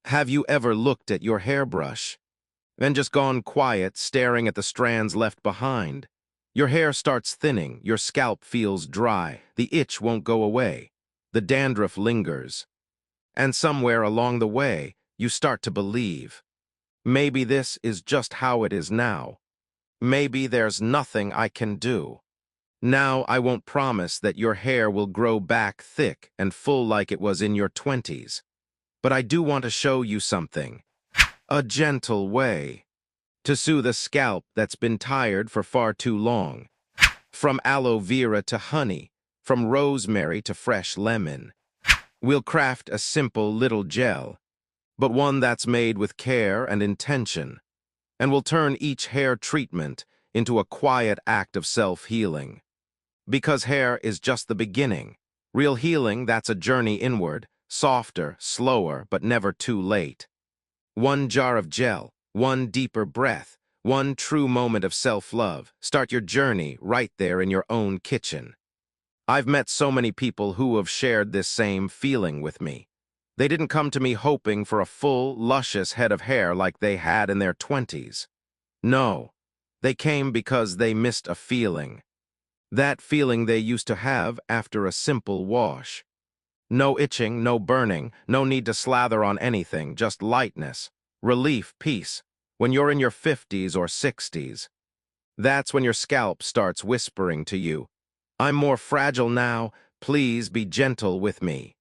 Have you ever looked at your hairbrush, then just gone quiet, staring at the strands left behind? Your hair starts thinning, your scalp feels dry, the itch won't go away, the dandruff lingers. And somewhere along the way, you start to believe, maybe this is just how it is now. Maybe there's nothing I can do. Now I won't promise that your hair will grow back thick and full like it was in your 20s. But I do want to show you something. A gentle way to soothe a scalp that's been tired for far too long. From aloe vera to honey, from rosemary to fresh lemon. We'll craft a simple little gel, but one that's made with care and intention. And we'll turn each hair treatment into a quiet act of self-healing. Because hair is just the beginning. Real healing, that's a journey inward, softer, slower, but never too late. One jar of gel, one deeper breath, one true moment of self-love. Start your journey right there in your own kitchen. I've met so many people who have shared this same feeling with me. They didn't come to me hoping for a full, luscious head of hair like they had in their 20s. No, they came because they missed a feeling. That feeling they used to have after a simple wash. No itching, no burning, no need to slather on anything, just lightness, relief, peace. When you're in your 50s or 60s, that's when your scalp starts whispering to you, I'm more fragile now, please be gentle with me.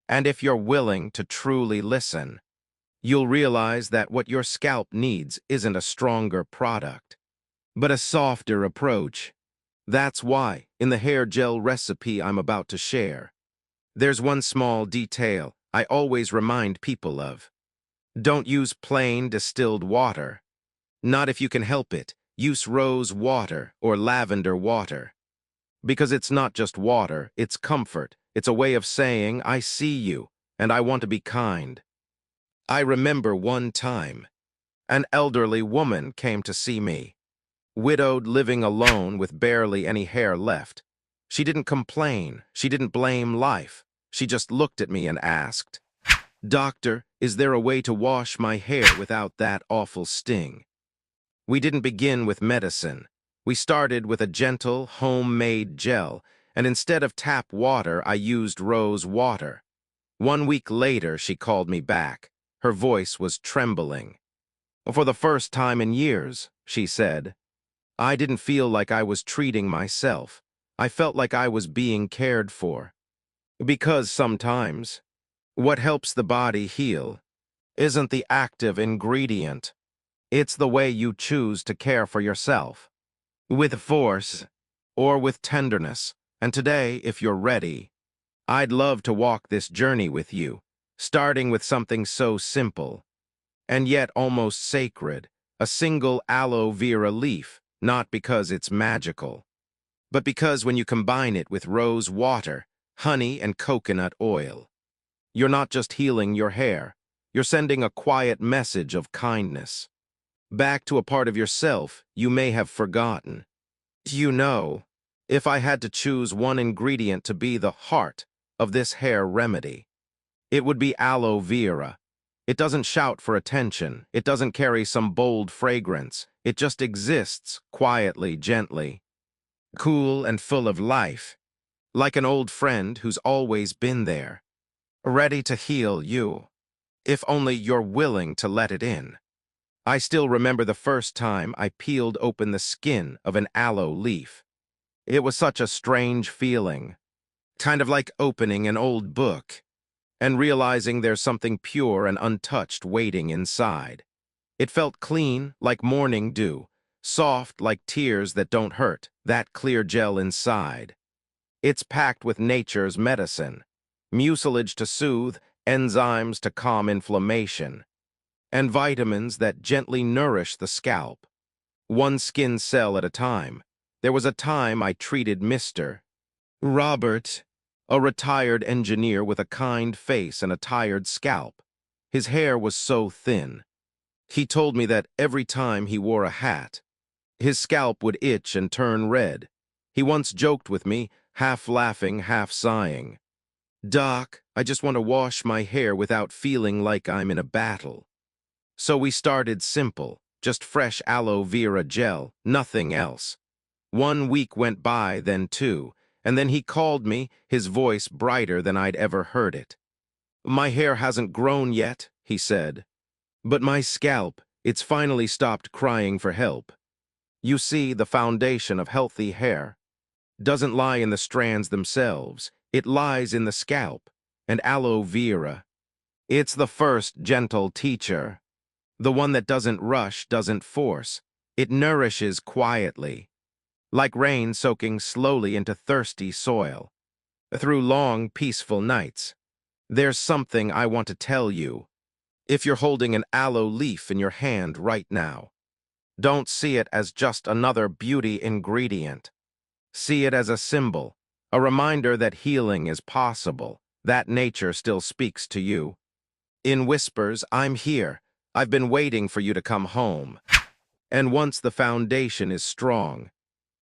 And if you're willing to truly listen, you'll realize that what your scalp needs isn't a stronger product, but a softer approach. That's why, in the hair gel recipe I'm about to share, there's one small detail I always remind people of. Don't use plain distilled water. Not if you can help it. Use rose water or lavender water. Because it's not just water, it's comfort. It's a way of saying, I see you, and I want to be kind. I remember one time, an elderly woman came to see me. Widowed, living alone with barely any hair left. She didn't complain, she didn't blame life. She just looked at me and asked, Doctor, is there a way to wash my hair without that awful sting? We didn't begin with medicine. We started with a gentle, homemade gel, and instead of tap water, I used rose water. 1 week later, she called me back. Her voice was trembling. For the first time in years, she said, I didn't feel like I was treating myself. I felt like I was being cared for. Because sometimes, what helps the body heal isn't the active ingredient. It's the way you choose to care for yourself. With force or with tenderness. And today, if you're ready, I'd love to walk this journey with you, starting with something so simple, and yet almost sacred, a single aloe vera leaf. Not because it's magical, but because when you combine it with rose water, honey, and coconut oil, you're not just healing your hair, you're sending a quiet message of kindness back to a part of yourself you may have forgotten. You know, if I had to choose one ingredient to be the heart of this hair remedy, it would be aloe vera. It doesn't shout for attention. It doesn't carry some bold fragrance. It just exists, quietly, gently, cool and full of life, like an old friend who's always been there, ready to heal you, if only you're willing to let it in. I still remember the first time I peeled open the skin of an aloe leaf. It was such a strange feeling, kind of like opening an old book and realizing there's something pure and untouched waiting inside. It felt clean, like morning dew, soft like tears that don't hurt, that clear gel inside. It's packed with nature's medicine, mucilage to soothe, enzymes to calm inflammation, and vitamins that gently nourish the scalp. One skin cell at a time. There was a time I treated Mr. Robert, a retired engineer with a kind face and a tired scalp. His hair was so thin. He told me that every time he wore a hat, his scalp would itch and turn red. He once joked with me, half laughing, half sighing. "Doc, I just want to wash my hair without feeling like I'm in a battle." So we started simple, just fresh aloe vera gel, nothing else. 1 week went by, then two, and then he called me, his voice brighter than I'd ever heard it. "My hair hasn't grown yet," he said, "but my scalp, it's finally stopped crying for help. You see, the foundation of healthy hair doesn't lie in the strands themselves, it lies in the scalp, and aloe vera. It's the first gentle teacher, the one that doesn't rush, doesn't force. It nourishes quietly, like rain soaking slowly into thirsty soil. Through long, peaceful nights, there's something I want to tell you. If you're holding an aloe leaf in your hand right now, don't see it as just another beauty ingredient. See it as a symbol, a reminder that healing is possible, that nature still speaks to you. In whispers, I'm here. I've been waiting for you to come home. And once the foundation is strong,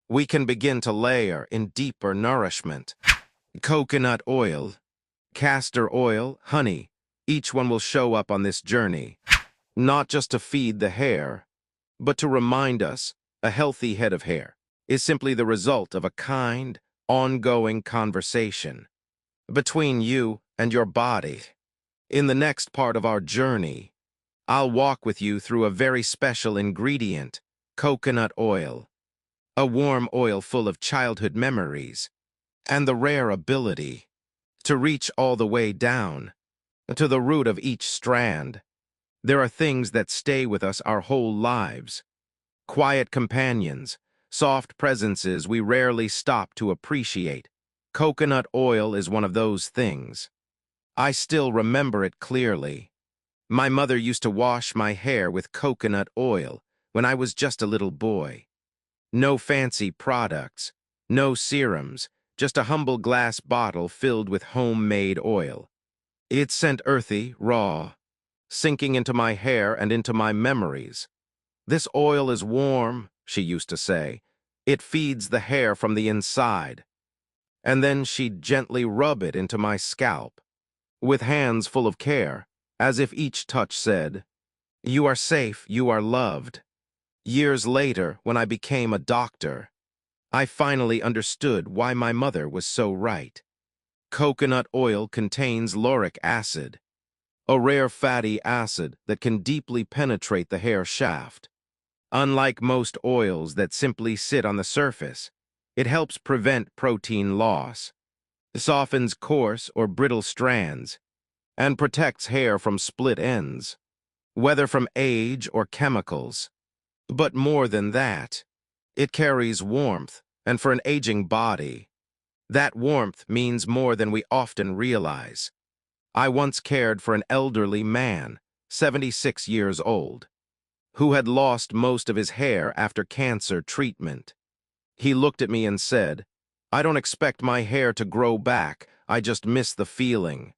we can begin to layer in deeper nourishment. Coconut oil, castor oil, honey, each one will show up on this journey, not just to feed the hair, but to remind us a healthy head of hair is simply the result of a kind, ongoing conversation between you and your body. In the next part of our journey, I'll walk with you through a very special ingredient, coconut oil, a warm oil full of childhood memories, and the rare ability to reach all the way down to the root of each strand. There are things that stay with us our whole lives, quiet companions, soft presences we rarely stop to appreciate. Coconut oil is one of those things. I still remember it clearly. My mother used to wash my hair with coconut oil when I was just a little boy. No fancy products, no serums, just a humble glass bottle filled with homemade oil. It sent earthy, raw, sinking into my hair and into my memories. "This oil is warm," she used to say. "It feeds the hair from the inside." And then she'd gently rub it into my scalp, with hands full of care, as if each touch said, "You are safe, you are loved." Years later, when I became a doctor, I finally understood why my mother was so right. Coconut oil contains lauric acid, a rare fatty acid that can deeply penetrate the hair shaft. Unlike most oils that simply sit on the surface, it helps prevent protein loss, softens coarse or brittle strands, and protects hair from split ends, whether from age or chemicals. But more than that, it carries warmth, and for an aging body, that warmth means more than we often realize. I once cared for an elderly man, 76 years old, who had lost most of his hair after cancer treatment. He looked at me and said, "I don't expect my hair to grow back, I just miss the feeling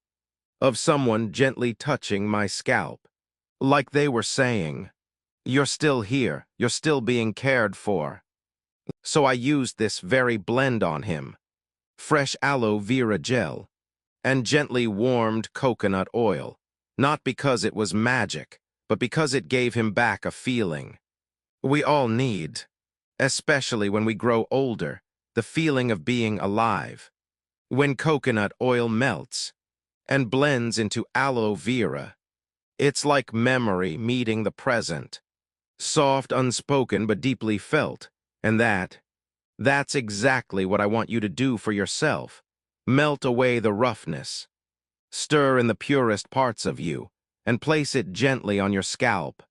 of someone gently touching my scalp. Like they were saying, you're still here, you're still being cared for." So I used this very blend on him, fresh aloe vera gel, and gently warmed coconut oil, not because it was magic, but because it gave him back a feeling we all need, especially when we grow older, the feeling of being alive. When coconut oil melts and blends into aloe vera, it's like memory meeting the present, soft, unspoken, but deeply felt, and that's exactly what I want you to do for yourself. Melt away the roughness, stir in the purest parts of you, and place it gently on your scalp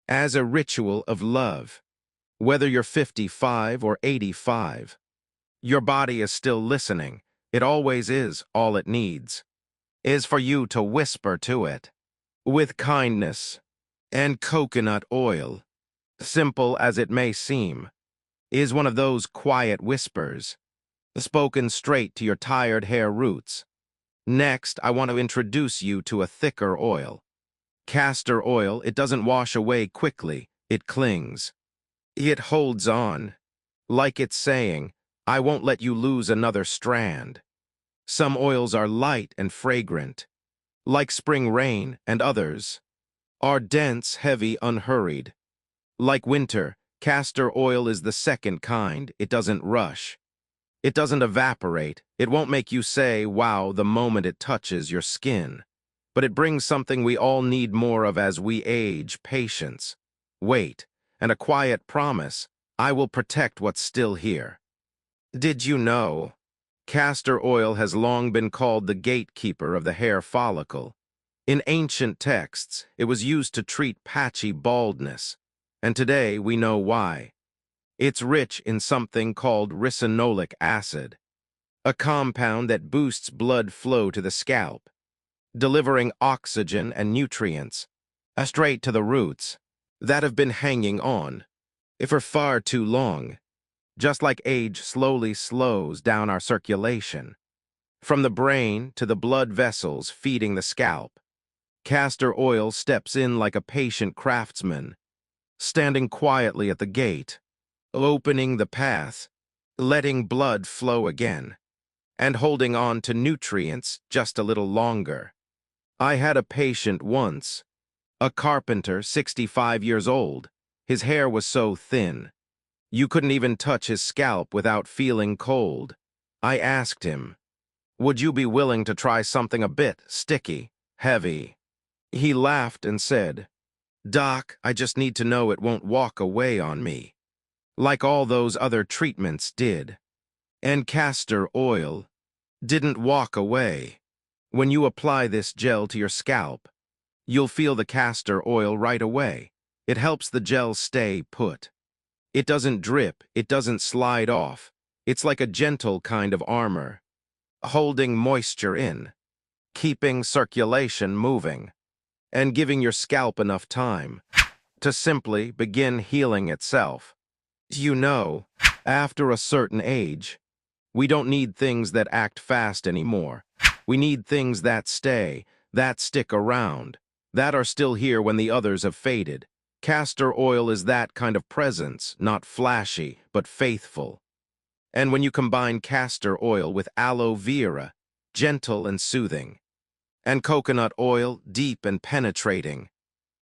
as a ritual of love. Whether you're 55 or 85, your body is still listening. It always is. All it needs is for you to whisper to it with kindness. And coconut oil, simple as it may seem, is one of those quiet whispers, spoken straight to your tired hair roots. Next, I want to introduce you to a thicker oil. Castor oil. It doesn't wash away quickly, it clings. It holds on, like it's saying, "I won't let you lose another strand." Some oils are light and fragrant, like spring rain, and others are dense, heavy, unhurried. Like winter, castor oil is the second kind. It doesn't rush. It doesn't evaporate. It won't make you say, wow, the moment it touches your skin. But it brings something we all need more of as we age: patience, wait, and a quiet promise: I will protect what's still here. Did you know? Castor oil has long been called the gatekeeper of the hair follicle. In ancient texts, it was used to treat patchy baldness, and today we know why. It's rich in something called ricinoleic acid, a compound that boosts blood flow to the scalp, delivering oxygen and nutrients straight to the roots that have been hanging on for far too long. Just like age slowly slows down our circulation, from the brain to the blood vessels feeding the scalp, castor oil steps in like a patient craftsman, standing quietly at the gate, opening the path, letting blood flow again, and holding on to nutrients just a little longer. I had a patient once, a carpenter, 65 years old. His hair was so thin, you couldn't even touch his scalp without feeling cold. I asked him, would you be willing to try something a bit sticky, heavy? He laughed and said, Doc, I just need to know it won't walk away on me, like all those other treatments did. And castor oil didn't walk away. When you apply this gel to your scalp, you'll feel the castor oil right away. It helps the gel stay put. It doesn't drip, it doesn't slide off. It's like a gentle kind of armor, holding moisture in, keeping circulation moving, and giving your scalp enough time to simply begin healing itself. You know, after a certain age, we don't need things that act fast anymore. We need things that stay, that stick around, that are still here when the others have faded. Castor oil is that kind of presence, not flashy, but faithful. And when you combine castor oil with aloe vera, gentle and soothing, and coconut oil, deep and penetrating,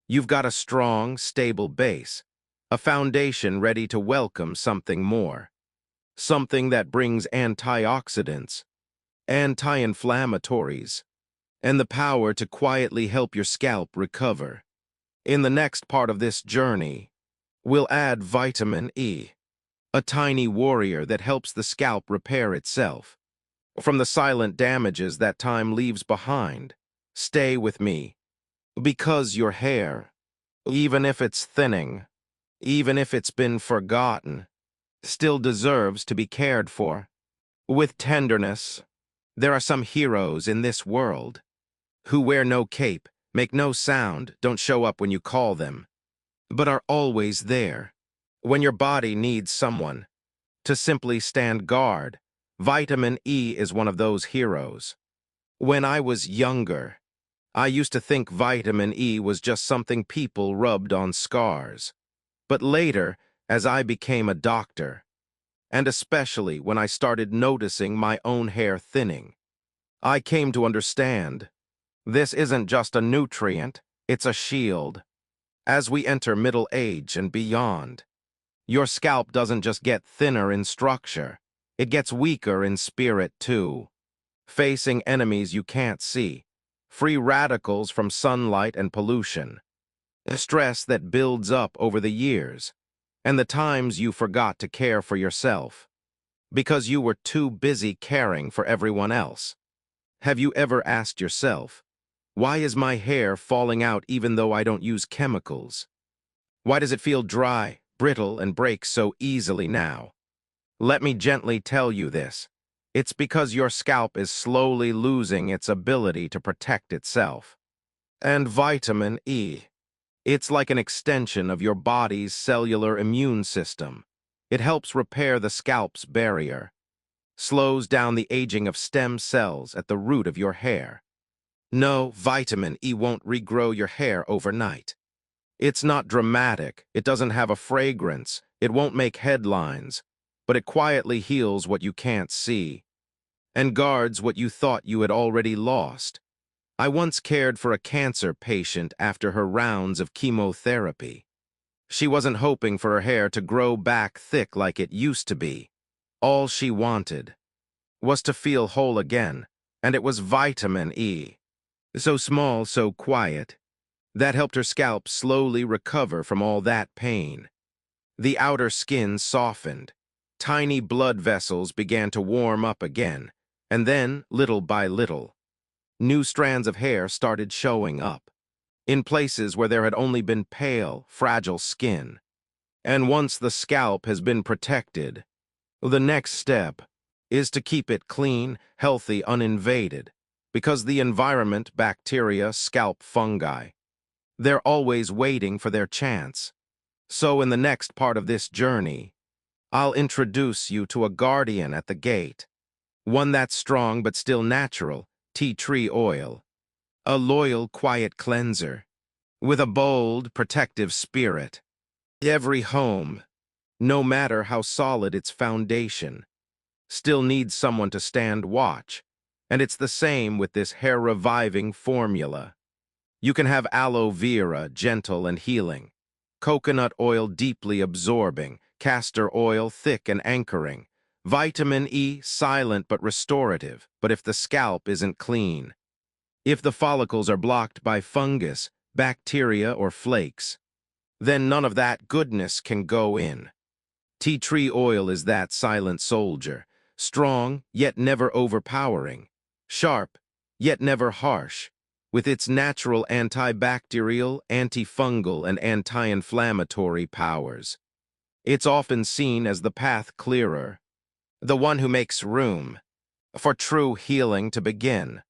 you've got a strong, stable base, a foundation ready to welcome something more. Something that brings antioxidants, anti-inflammatories, and the power to quietly help your scalp recover. In the next part of this journey, we'll add vitamin E, a tiny warrior that helps the scalp repair itself from the silent damages that time leaves behind. Stay with me, because your hair, even if it's thinning, even if it's been forgotten, still deserves to be cared for with tenderness. There are some heroes in this world who wear no cape, make no sound, don't show up when you call them, but are always there when your body needs someone to simply stand guard. Vitamin E is one of those heroes. When I was younger, I used to think vitamin E was just something people rubbed on scars. But later, as I became a doctor, and especially when I started noticing my own hair thinning, I came to understand this isn't just a nutrient, it's a shield. As we enter middle age and beyond, your scalp doesn't just get thinner in structure, it gets weaker in spirit too. Facing enemies you can't see, free radicals from sunlight and pollution, stress that builds up over the years, and the times you forgot to care for yourself because you were too busy caring for everyone else. Have you ever asked yourself, why is my hair falling out even though I don't use chemicals? Why does it feel dry, brittle, and break so easily now? Let me gently tell you this. It's because your scalp is slowly losing its ability to protect itself. And vitamin E, it's like an extension of your body's cellular immune system. It helps repair the scalp's barrier, slows down the aging of stem cells at the root of your hair. No, vitamin E won't regrow your hair overnight. It's not dramatic, it doesn't have a fragrance, it won't make headlines, but it quietly heals what you can't see. and guards what you thought you had already lost. I once cared for a cancer patient after her rounds of chemotherapy. She wasn't hoping for her hair to grow back thick like it used to be. All she wanted was to feel whole again, and it was vitamin E. So small, so quiet. That helped her scalp slowly recover from all that pain. The outer skin softened. Tiny blood vessels began to warm up again, and then, little by little, new strands of hair started showing up, in places where there had only been pale, fragile skin. And once the scalp has been protected, the next step is to keep it clean, healthy, uninvaded, because the environment, bacteria, scalp fungi, they're always waiting for their chance. So in the next part of this journey, I'll introduce you to a guardian at the gate, one that's strong but still natural, tea tree oil, a loyal, quiet cleanser, with a bold, protective spirit. Every home, no matter how solid its foundation, still needs someone to stand watch, and it's the same with this hair-reviving formula. You can have aloe vera, gentle and healing, coconut oil deeply absorbing, castor oil thick and anchoring, vitamin E silent but restorative, but if the scalp isn't clean, if the follicles are blocked by fungus, bacteria, or flakes, then none of that goodness can go in. Tea tree oil is that silent soldier, strong yet never overpowering, sharp yet never harsh, with its natural antibacterial, antifungal, and anti-inflammatory powers. It's often seen as the path clearer, the one who makes room for true healing to begin.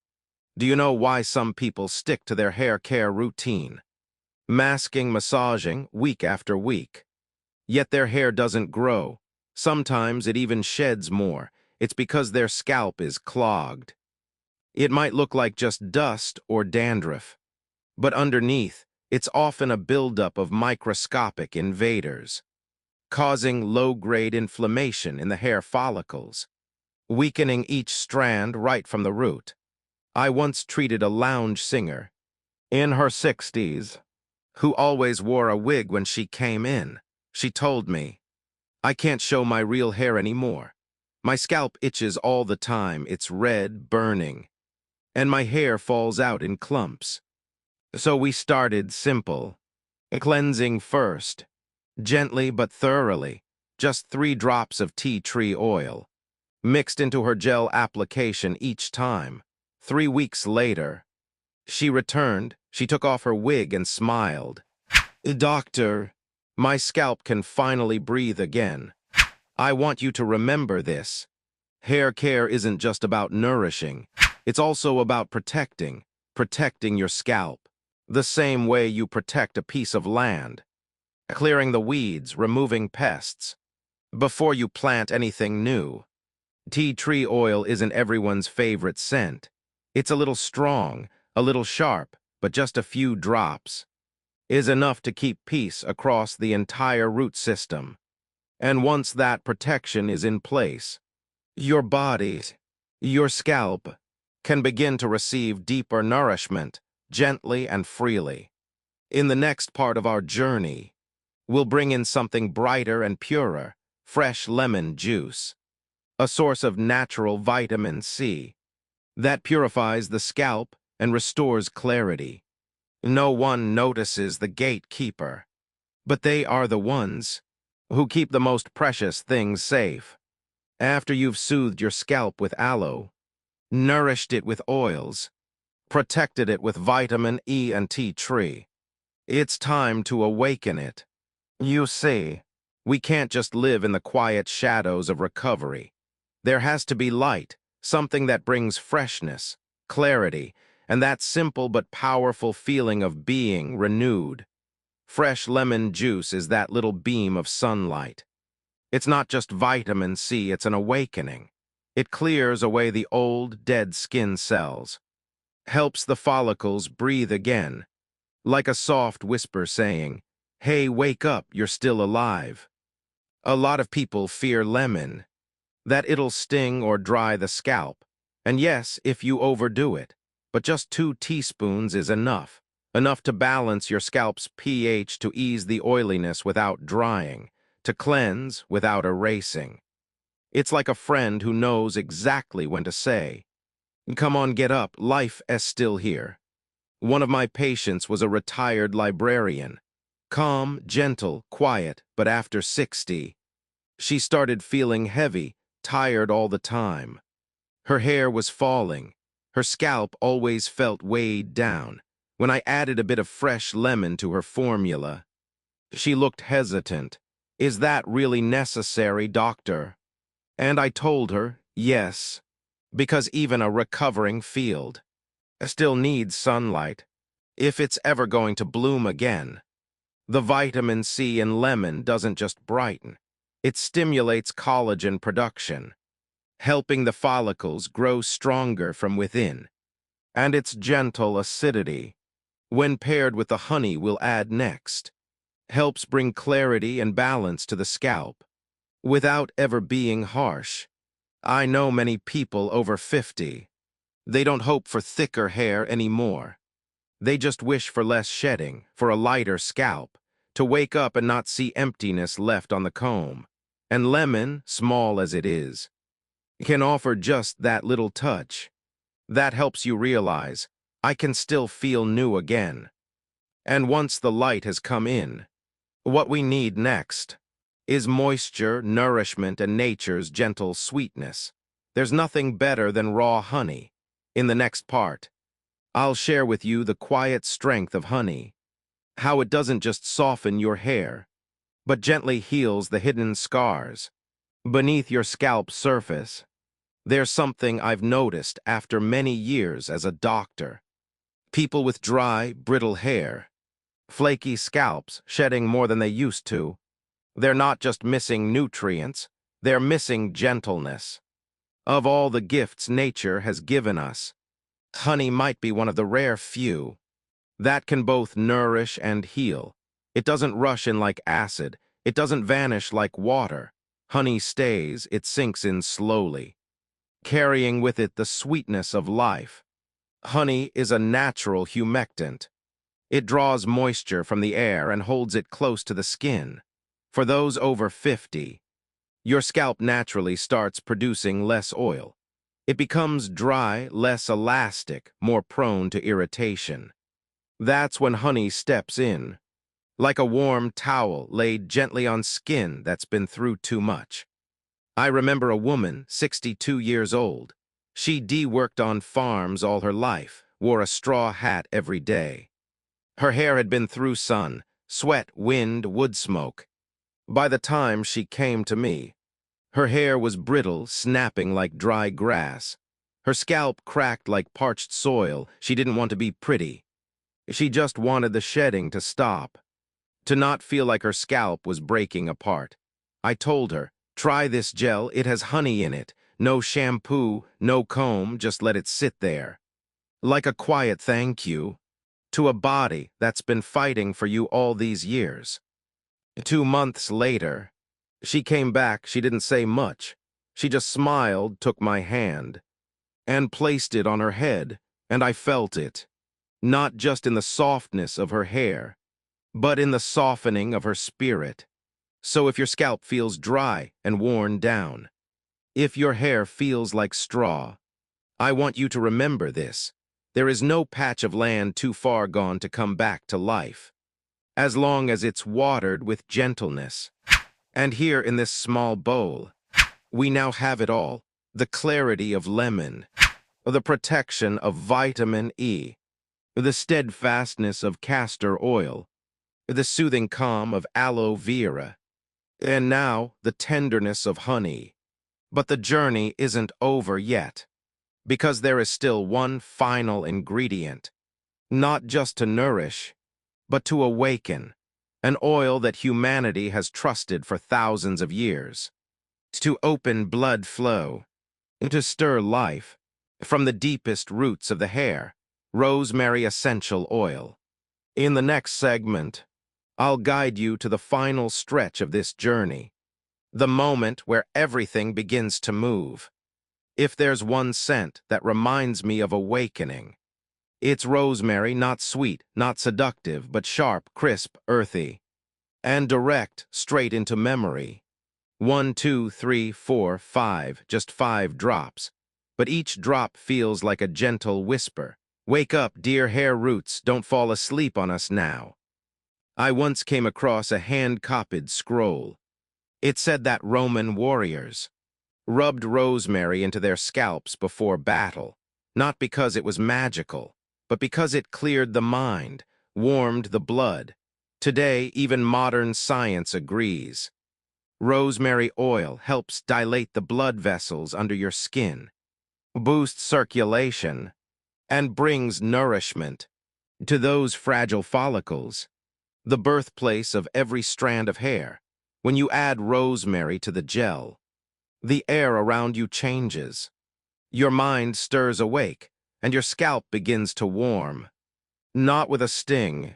Do you know why some people stick to their hair care routine? Masking, massaging, week after week. Yet their hair doesn't grow. Sometimes it even sheds more. It's because their scalp is clogged. It might look like just dust or dandruff, but underneath, it's often a buildup of microscopic invaders, causing low-grade inflammation in the hair follicles, weakening each strand right from the root. I once treated a lounge singer, in her 60s, who always wore a wig when she came in. She told me, "I can't show my real hair anymore. My scalp itches all the time, it's red, burning, and my hair falls out in clumps." So we started simple, cleansing first, gently but thoroughly, just 3 drops of tea tree oil, mixed into her gel application each time. 3 weeks later, she returned, she took off her wig and smiled. "Doctor, my scalp can finally breathe again." I want you to remember this. Hair care isn't just about nourishing. It's also about protecting your scalp, the same way you protect a piece of land, clearing the weeds, removing pests, before you plant anything new. Tea tree oil isn't everyone's favorite scent. It's a little strong, a little sharp, but just a few drops is enough to keep peace across the entire root system. And once that protection is in place, your body, your scalp, can begin to receive deeper nourishment, gently and freely. In the next part of our journey, we'll bring in something brighter and purer, fresh lemon juice, a source of natural vitamin C that purifies the scalp and restores clarity. No one notices the gatekeeper, but they are the ones who keep the most precious things safe. After you've soothed your scalp with aloe, nourished it with oils, protected it with vitamin E and tea tree, it's time to awaken it. You see, we can't just live in the quiet shadows of recovery. There has to be light, something that brings freshness, clarity, and that simple but powerful feeling of being renewed. Fresh lemon juice is that little beam of sunlight. It's not just vitamin C, it's an awakening. It clears away the old, dead skin cells, helps the follicles breathe again, like a soft whisper saying, "Hey, wake up, you're still alive." A lot of people fear lemon, that it'll sting or dry the scalp, And yes, if you overdo it, but just 2 teaspoons is enough. Enough to balance your scalp's pH, to ease the oiliness without drying, to cleanse without erasing. It's like a friend who knows exactly when to say, "Come on, get up, life is still here." One of my patients was a retired librarian. Calm, gentle, quiet, but after 60, she started feeling heavy, tired all the time. Her hair was falling. Her scalp always felt weighed down. When I added a bit of fresh lemon to her formula, she looked hesitant. "Is that really necessary, doctor?" And I told her, yes, because even a recovering field still needs sunlight, if it's ever going to bloom again. The vitamin C in lemon doesn't just brighten, it stimulates collagen production, helping the follicles grow stronger from within. And its gentle acidity, when paired with the honey we'll add next, helps bring clarity and balance to the scalp, without ever being harsh. I know many people over 50. They don't hope for thicker hair anymore. They just wish for less shedding, for a lighter scalp, to wake up and not see emptiness left on the comb. And lemon, small as it is, can offer just that little touch. That helps you realize, I can still feel new again. And once the light has come in, what we need next is moisture, nourishment, and nature's gentle sweetness. There's nothing better than raw honey. In the next part, I'll share with you the quiet strength of honey, how it doesn't just soften your hair, but gently heals the hidden scars beneath your scalp surface. There's something I've noticed after many years as a doctor. People with dry, brittle hair, flaky scalps shedding more than they used to, they're not just missing nutrients, they're missing gentleness. Of all the gifts nature has given us, honey might be one of the rare few that can both nourish and heal. It doesn't rush in like acid, it doesn't vanish like water. Honey stays, it sinks in slowly, carrying with it the sweetness of life. Honey is a natural humectant. It draws moisture from the air and holds it close to the skin. For those over 50, your scalp naturally starts producing less oil. It becomes dry, less elastic, more prone to irritation. That's when honey steps in, like a warm towel laid gently on skin that's been through too much. I remember a woman, 62 years old. She worked on farms all her life, wore a straw hat every day. Her hair had been through sun, sweat, wind, wood smoke. By the time she came to me, her hair was brittle, snapping like dry grass. Her scalp cracked like parched soil. She didn't want to be pretty. She just wanted the shedding to stop, to not feel like her scalp was breaking apart. I told her, try this gel, it has honey in it. No shampoo, no comb, just let it sit there. Like a quiet thank you to a body that's been fighting for you all these years. 2 months later, she came back. She didn't say much. She just smiled, took my hand, and placed it on her head, and I felt it, not just in the softness of her hair, but in the softening of her spirit. So if your scalp feels dry and worn down, if your hair feels like straw, I want you to remember this. There is no patch of land too far gone to come back to life, as long as it's watered with gentleness. And here in this small bowl, we now have it all: the clarity of lemon, the protection of vitamin E, the steadfastness of castor oil, the soothing calm of aloe vera, and now the tenderness of honey. But the journey isn't over yet, because there is still one final ingredient, not just to nourish, but to awaken, an oil that humanity has trusted for thousands of years, to open blood flow, to stir life from the deepest roots of the hair: rosemary essential oil. In the next segment, I'll guide you to the final stretch of this journey, the moment where everything begins to move. If there's one scent that reminds me of awakening, it's rosemary, not sweet, not seductive, but sharp, crisp, earthy, and direct, straight into memory. 1, 2, 3, 4, 5, just 5 drops. But each drop feels like a gentle whisper. Wake up, dear hair roots, don't fall asleep on us now. I once came across a hand-copied scroll. It said that Roman warriors rubbed rosemary into their scalps before battle, not because it was magical, but because it cleared the mind, warmed the blood. Today, even modern science agrees. Rosemary oil helps dilate the blood vessels under your skin, boosts circulation, and brings nourishment to those fragile follicles, the birthplace of every strand of hair. When you add rosemary to the gel, the air around you changes. Your mind stirs awake, and your scalp begins to warm, not with a sting,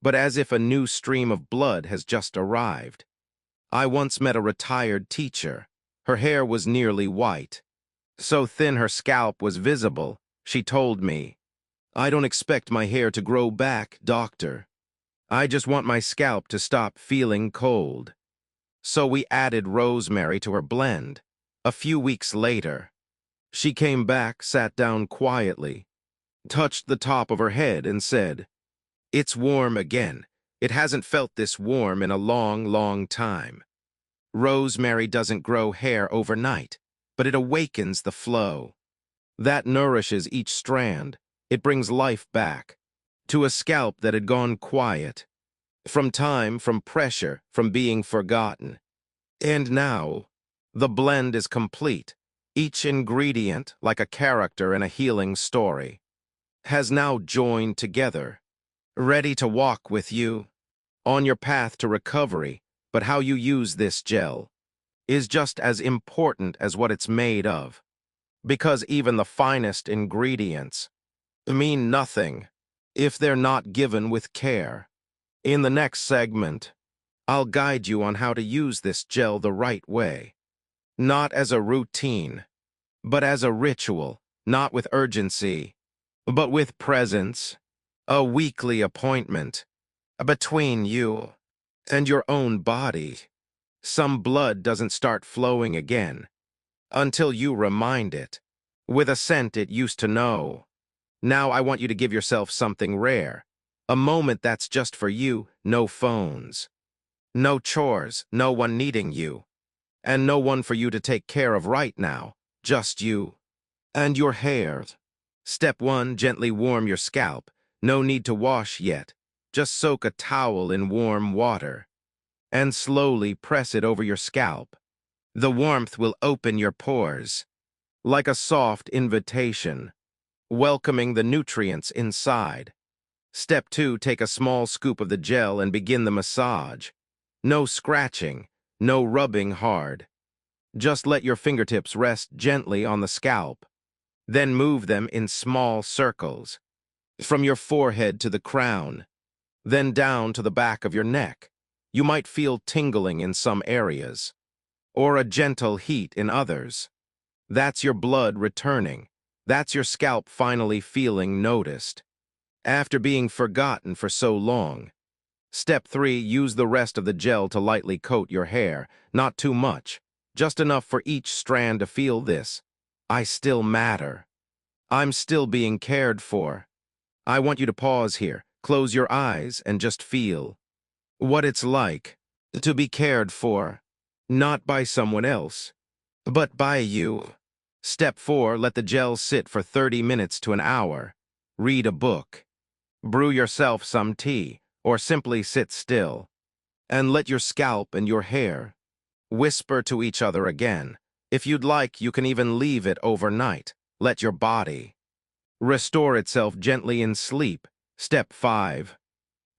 but as if a new stream of blood has just arrived. I once met a retired teacher. Her hair was nearly white. So thin her scalp was visible, she told me, "I don't expect my hair to grow back, doctor. I just want my scalp to stop feeling cold." So we added rosemary to her blend. A few weeks later, she came back, sat down quietly, touched the top of her head and said, "It's warm again. It hasn't felt this warm in a long, long time." Rosemary doesn't grow hair overnight, but it awakens the flow. That nourishes each strand. It brings life back to a scalp that had gone quiet, from time, from pressure, from being forgotten. And now, the blend is complete. Each ingredient, like a character in a healing story, has now joined together, ready to walk with you on your path to recovery. But how you use this gel is just as important as what it's made of, because even the finest ingredients mean nothing if they're not given with care. In the next segment, I'll guide you on how to use this gel the right way, not as a routine, but as a ritual, not with urgency, but with presence, a weekly appointment between you and your own body. Some blood doesn't start flowing again until you remind it, with a scent it used to know. Now I want you to give yourself something rare, a moment that's just for you, no phones, no chores, no one needing you, and no one for you to take care of right now, just you and your hair. Step 1, gently warm your scalp. No need to wash yet. Just soak a towel in warm water and slowly press it over your scalp. The warmth will open your pores, like a soft invitation, welcoming the nutrients inside. Step 2, take a small scoop of the gel and begin the massage. No scratching, no rubbing hard. Just let your fingertips rest gently on the scalp. Then move them in small circles, from your forehead to the crown, then down to the back of your neck. You might feel tingling in some areas, or a gentle heat in others. That's your blood returning. That's your scalp finally feeling noticed, after being forgotten for so long. Step 3, use the rest of the gel to lightly coat your hair. Not too much, just enough for each strand to feel this. I still matter. I'm still being cared for. I want you to pause here, close your eyes, and just feel what it's like to be cared for, not by someone else, but by you. Step 4, let the gel sit for 30 minutes to an hour. Read a book, brew yourself some tea, or simply sit still, and let your scalp and your hair whisper to each other again. If you'd like, you can even leave it overnight. Let your body restore itself gently in sleep. Step 5,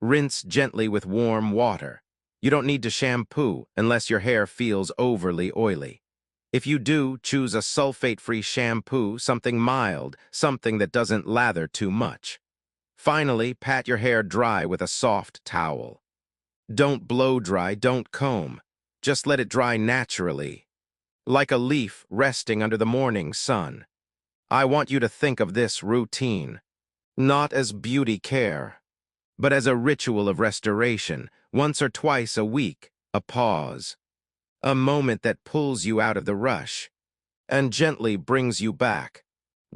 rinse gently with warm water. You don't need to shampoo unless your hair feels overly oily. If you do, choose a sulfate-free shampoo, something mild, something that doesn't lather too much. Finally, pat your hair dry with a soft towel. Don't blow dry, don't comb. Just let it dry naturally. like a leaf resting under the morning sun. I want you to think of this routine, not as beauty care, but as a ritual of restoration, once or twice a week, a pause, a moment that pulls you out of the rush and gently brings you back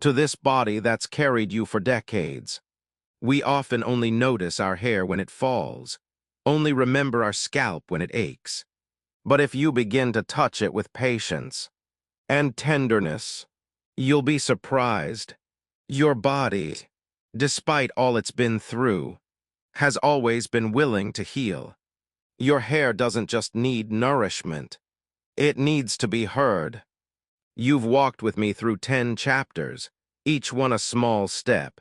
to this body that's carried you for decades. We often only notice our hair when it falls, only remember our scalp when it aches. But if you begin to touch it with patience and tenderness, you'll be surprised. Your body, despite all it's been through, has always been willing to heal. Your hair doesn't just need nourishment, it needs to be heard. You've walked with me through 10 chapters, each one a small step,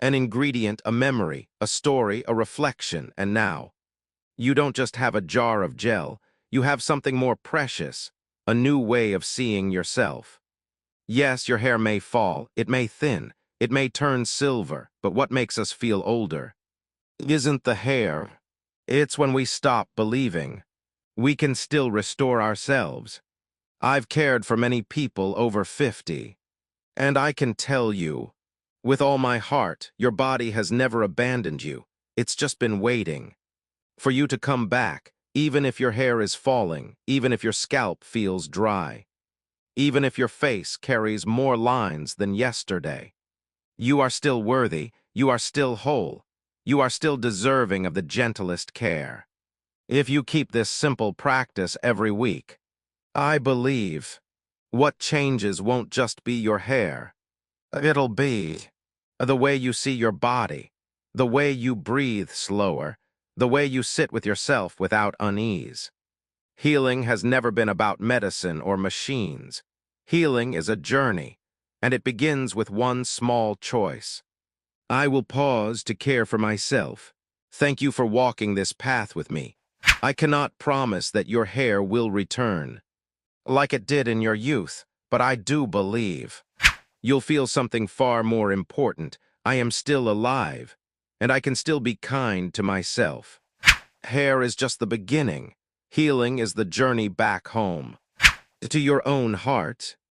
an ingredient, a memory, a story, a reflection, and now, you don't just have a jar of gel, you have something more precious, a new way of seeing yourself. Yes, your hair may fall, it may thin, it may turn silver, but what makes us feel older isn't the hair. It's when we stop believing we can still restore ourselves. I've cared for many people over 50, and I can tell you, with all my heart, your body has never abandoned you. It's just been waiting for you to come back, even if your hair is falling, even if your scalp feels dry, even if your face carries more lines than yesterday. You are still worthy, you are still whole, you are still deserving of the gentlest care. If you keep this simple practice every week, I believe what changes won't just be your hair. It'll be the way you see your body, the way you breathe slower, the way you sit with yourself without unease. Healing has never been about medicine or machines. Healing is a journey, and it begins with one small choice. I will pause to care for myself. Thank you for walking this path with me. I cannot promise that your hair will return, like it did in your youth, but I do believe you'll feel something far more important. I am still alive, and I can still be kind to myself. Hair is just the beginning. Healing is the journey back home, to your own heart,